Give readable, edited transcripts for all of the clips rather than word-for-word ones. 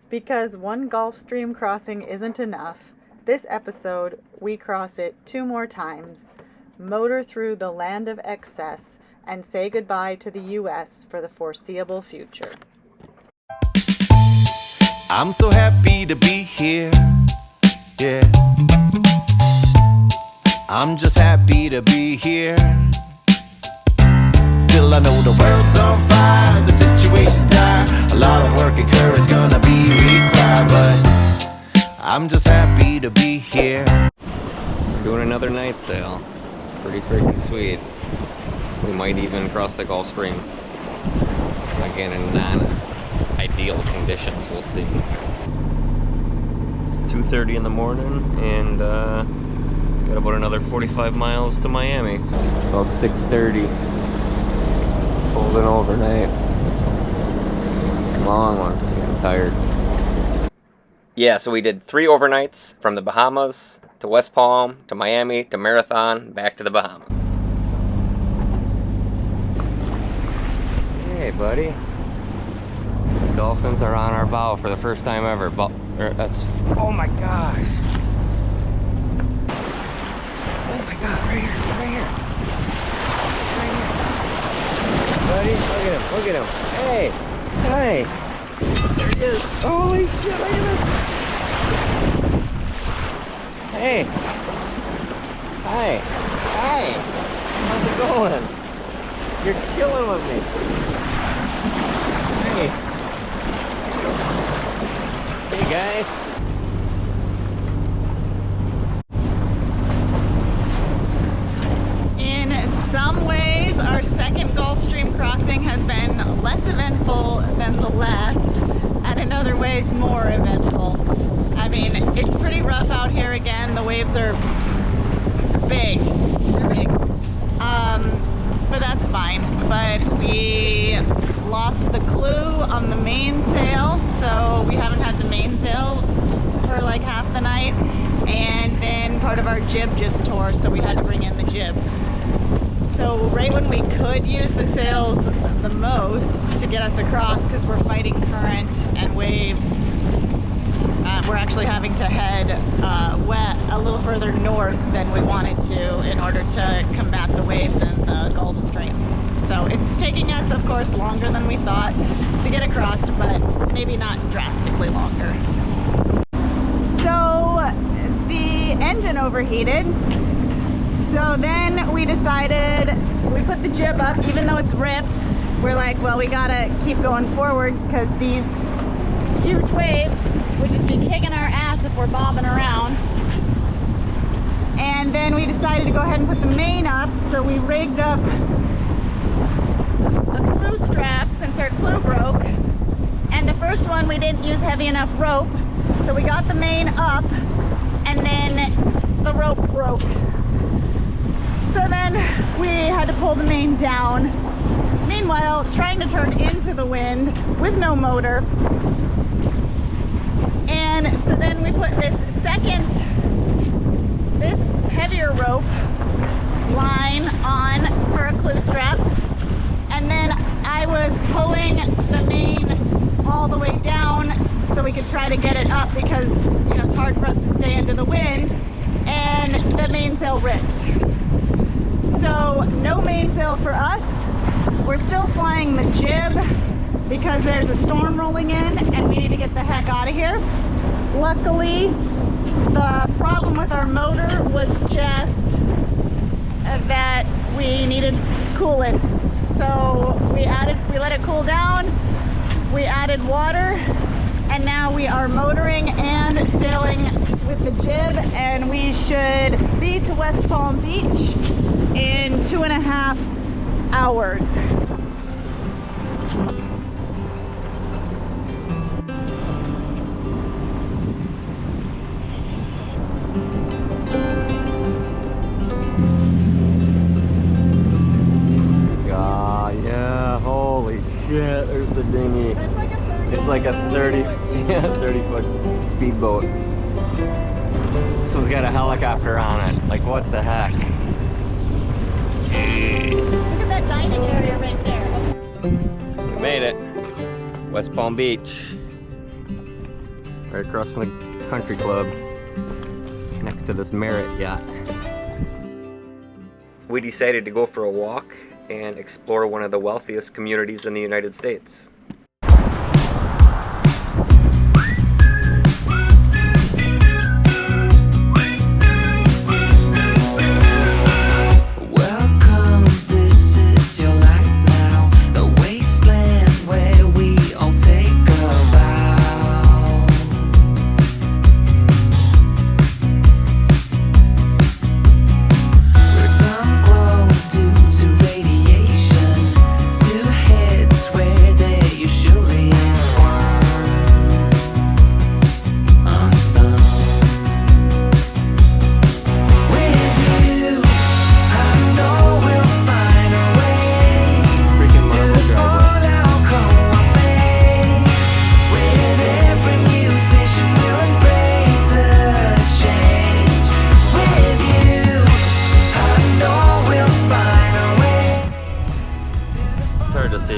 Because one Gulf Stream crossing isn't enough, this episode we cross it 2 more times, motor through the land of excess, and say goodbye to the U.S. for the foreseeable future. I'm so happy to be here, yeah. I'm just happy to be here. Still I know the world's on fire, the situation's dire. A lot of work and courage gonna be required, but I'm just happy to be here. We're doing another night sail. Pretty freaking sweet. We might even cross the Gulf Stream. Again, in non-ideal conditions, we'll see. It's 2:30 in the morning, and got about another 45 miles to Miami. It's about 6:30. Holding overnight. Long one. I'm tired. Yeah, so we did 3 overnights from the Bahamas to West Palm to Miami to Marathon, back to the Bahamas. Hey, buddy. The dolphins are on our bow for the first time ever. That's, oh my gosh. Oh my god, right here, right here. Right here. Buddy, look at him. Hey, hey. There he is. Holy shit, look at him. Hey. Hi. Hi. How's it going? You're chilling with me. Hey. Hey guys. In some ways, our second Gulf Stream crossing has been less eventful than the last, and in other ways more eventful. I mean, it's pretty rough out here again. The waves are big. They're big. But that's fine. But we lost the clue on the mainsail, so we haven't had the mainsail for like half the night. And then part of our jib just tore, so we had to bring in the jib. So right when we could use the sails the most to get us across, because we're fighting current and waves, we're actually having to head a little further north than we wanted to in order to combat the waves in the Gulf Stream. So it's taking us, of course, longer than we thought to get across, but maybe not drastically longer. So the engine overheated. So then we decided, we put the jib up, even though it's ripped. We're like, well, we gotta keep going forward because these huge waves would just be kicking our ass if we're bobbing around. And then we decided to go ahead and put the main up, so we rigged up a clue strap since our clue broke. And the first one we didn't use heavy enough rope, so we got the main up, and then the rope broke. So then we had to pull the main down. Meanwhile, trying to turn into the wind with no motor. And so then we put this heavier rope line on for a clue strap. And then I was pulling the main all the way down so we could try to get it up because, you know, it's hard for us to stay into the wind. And the mainsail ripped. So no mainsail for us. We're still flying the jib because there's a storm rolling in and we need to get the heck out of here. Luckily, the problem with our motor was just that we needed coolant. So we let it cool down, we added water, and now we are motoring and sailing with the jib, and we should be to West Palm Beach in 2.5 hours. Yeah, holy shit, there's the dinghy. It's like a 30 foot speedboat. This one's got a helicopter on it. Like, what the heck? Look at that dining area right there. We made it. West Palm Beach. right across from the country club, next to this Merit yacht. We decided to go for a walk and explore one of the wealthiest communities in the United States.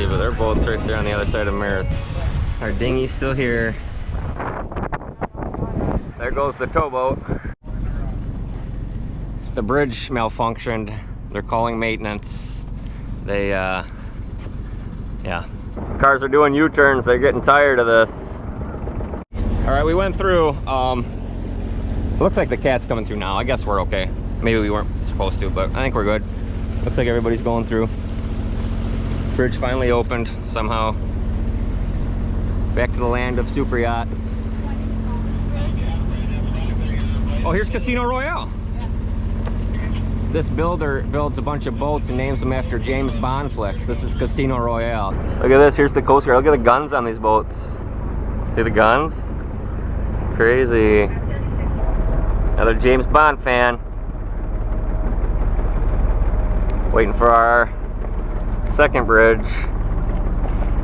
But their boat's right there on the other side of Merit. Our dinghy's still here. There goes the towboat. The bridge malfunctioned. They're calling maintenance. They, yeah. Cars are doing U-turns. They're getting tired of this. All right, we went through. Looks like the cat's coming through now. I guess we're okay. Maybe we weren't supposed to, but I think we're good. Looks like everybody's going through. Bridge finally opened somehow. Back to the land of super yachts. Oh, here's Casino Royale. This builder builds a bunch of boats and names them after James Bond flicks. This is Casino Royale. Look at this, here's the Coast Guard. Look at the guns on these boats. See the guns? Crazy. Another James Bond fan. Waiting for our second bridge.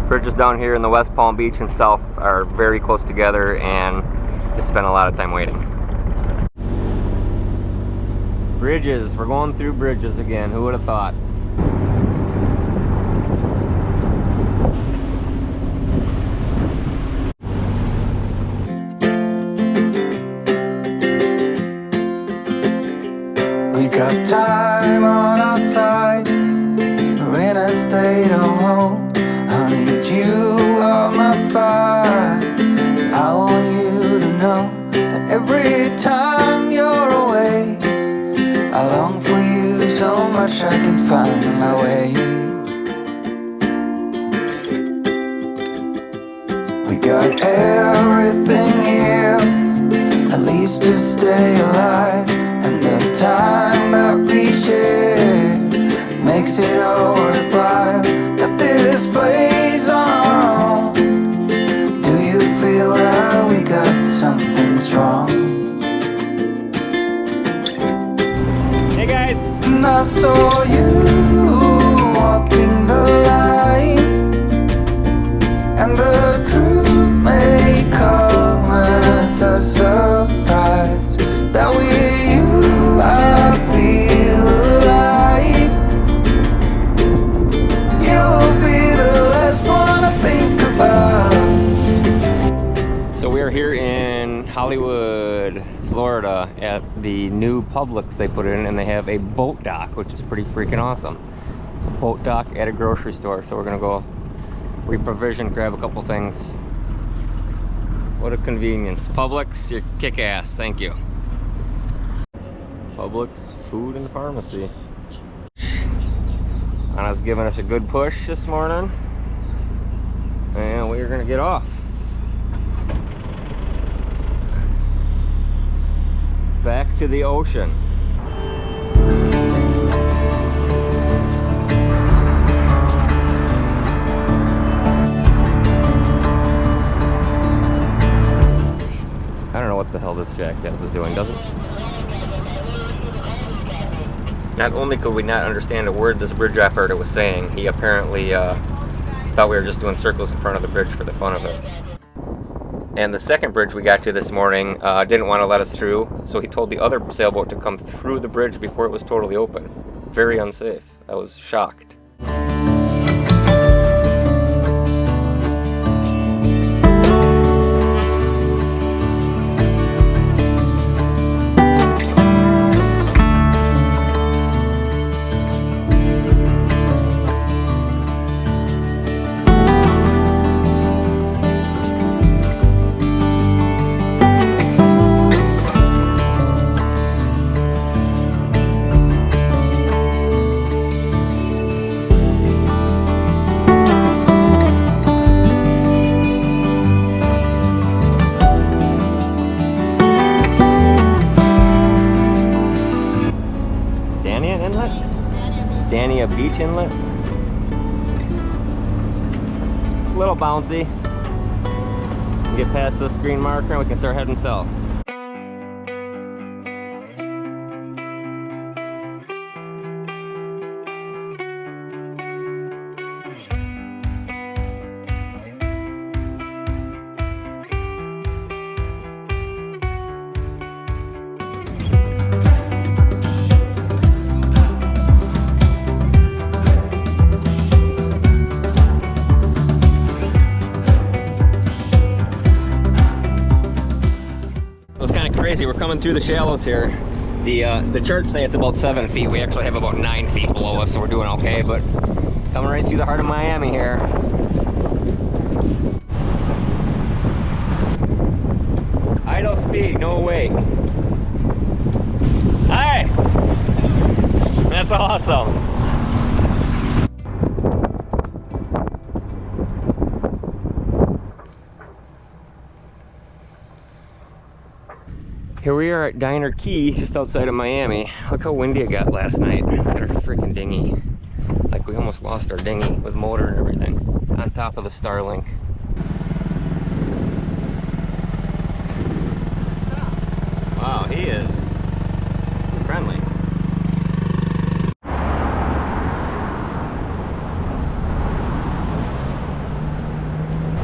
Bridges down here in the West Palm Beach and South are very close together, and just spent a lot of time waiting. Bridges, we're going through bridges again. Who would have thought? We got time on our side. We're in a state of hope. I need you on my fire. I want you to know that every time you're away, I long for you so much I can find my way. We got everything here, at least to stay alive. And the time that we share makes it all worthwhile. Got this place on our own. Do you feel that we got something strong? Hey guys! And I saw you walking the line, and the truth may come as a surprise. That with you I feel alive. You'll be the last one I think about. So we are here in Hollywood, Florida at the new Publix they put in, and they have a boat dock, which is pretty freaking awesome. So boat dock at a grocery store. So we're gonna go reprovision, grab a couple things. What a convenience. Publix, you're kick-ass, thank you. Publix food and pharmacy. Anna's giving us a good push this morning, and we're gonna get off. Back to the ocean. I don't know what the hell this jackass is doing, does it? Not only could we not understand a word this bridge operator was saying, he apparently thought we were just doing circles in front of the bridge for the fun of it. And the second bridge we got to this morning didn't want to let us through, so he told the other sailboat to come through the bridge before it was totally open. Very unsafe. I was shocked. Dania Beach Inlet. A little bouncy. Get past this green marker and we can start heading south. We're coming through the shallows here. The church say it's about 7 feet. We actually have about 9 feet below us, so we're doing okay, but coming right through the heart of Miami here. Idle speed, no wake. Hi! That's awesome. Here we are at Diner Key, just outside of Miami. Look how windy it got last night. At our freaking dinghy. Like we almost lost our dinghy with motor and everything. It's on top of the Starlink. Wow, he is friendly.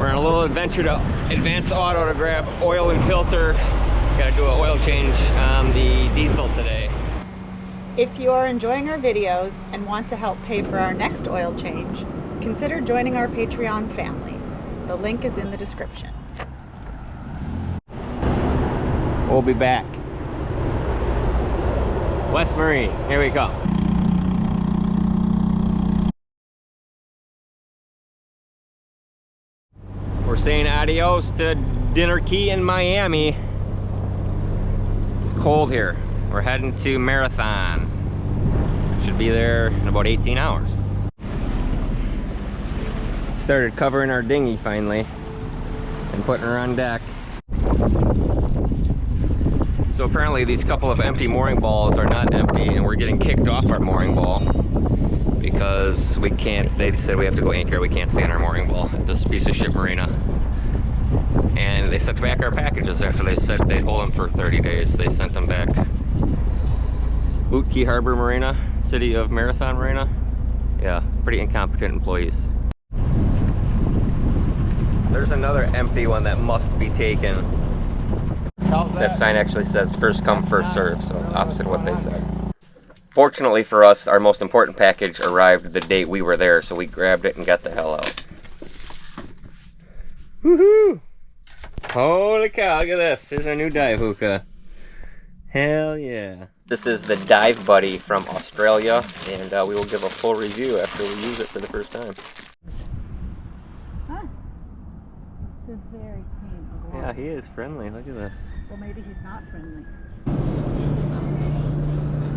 We're on a little adventure to Advance Auto to grab oil and filter. Gotta do an oil change on the diesel today. If you are enjoying our videos and want to help pay for our next oil change, consider joining our Patreon family. The link is in the description. We'll be back. West Marine, here we go. We're saying adios to Dinner Key in Miami. It's cold here. We're heading to Marathon. Should be there in about 18 hours. Started covering our dinghy finally and putting her on deck. So apparently these couple of empty mooring balls are not empty and we're getting kicked off our mooring ball because we can't, they said we have to go anchor, we can't stay on our mooring ball at this piece of shit marina. And they sent back our packages after they said they'd hold them for 30 days. They sent them back. Wookie Harbor Marina, City of Marathon Marina. Yeah, pretty incompetent employees. There's another empty one that must be taken. That sign actually says first come, first serve, so opposite what they said. Fortunately for us, our most important package arrived the day we were there, so we grabbed it and got the hell out. Woohoo! Holy cow, look at this. Here's our new dive hookah. Hell yeah. This is the Dive Buddy from Australia, and we will give a full review after we use it for the first time. Huh. This is very tame. Yeah, he is friendly. Look at this. Well, maybe he's not friendly.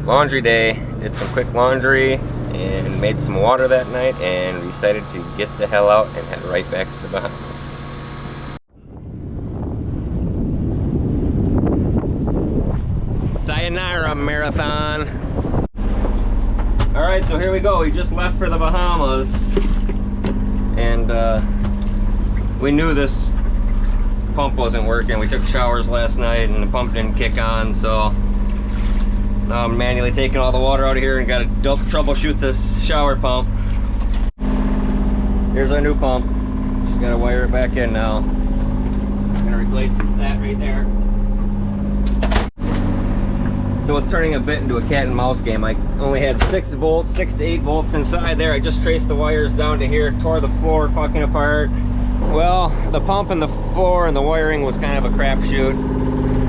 Laundry day. Did some quick laundry and made some water that night and decided to get the hell out and head right back to the Bahamas. Sayonara, Marathon. Alright, so here we go. We just left for the Bahamas. And we knew this pump wasn't working. We took showers last night and the pump didn't kick on, so now I'm manually taking all the water out of here and got to troubleshoot this shower pump. Here's our new pump. Just got to wire it back in now. I'm going to replace that right there. So it's turning a bit into a cat and mouse game. I only had 6 to 8 volts inside there. I just traced the wires down to here, tore the floor fucking apart. Well, the pump and the floor and the wiring was kind of a crapshoot.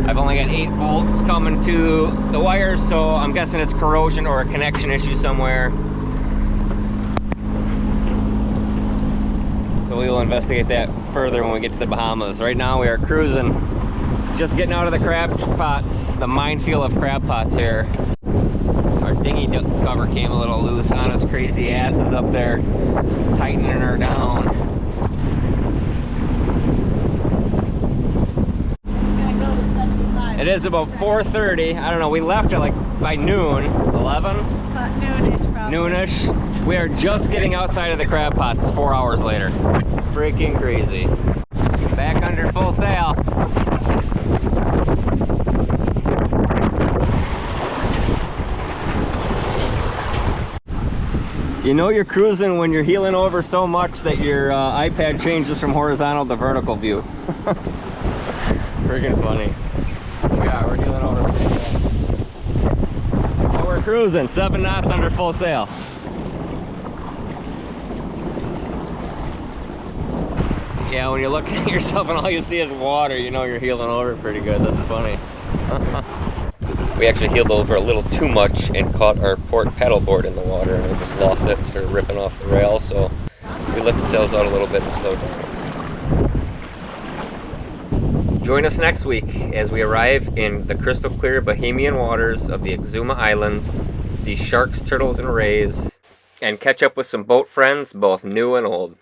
I've only got 8 volts coming to the wires, so I'm guessing it's corrosion or a connection issue somewhere. So we will investigate that further when we get to the Bahamas. Right now we are cruising, just getting out of the crab pots, the minefield of crab pots here. Our dinghy cover came a little loose on us, crazy asses up there, tightening her down. It is about 4:30. I don't know, we left at like by noon, 11? Noonish probably. noonish. We are just getting outside of the crab pots 4 hours later. Freaking crazy. Back under full sail. You know you're cruising when you're heeling over so much that your iPad changes from horizontal to vertical view. Freaking funny. Yeah, we're heeling over. And we're cruising 7 knots under full sail. Yeah, when you're looking at yourself and all you see is water, you know you're heeling over pretty good. That's funny. We actually heeled over a little too much and caught our port paddleboard in the water, and we just lost it and started ripping off the rail, so we let the sails out a little bit and slowed down. Join us next week as we arrive in the crystal clear Bahamian waters of the Exuma Islands, see sharks, turtles, and rays, and catch up with some boat friends, both new and old.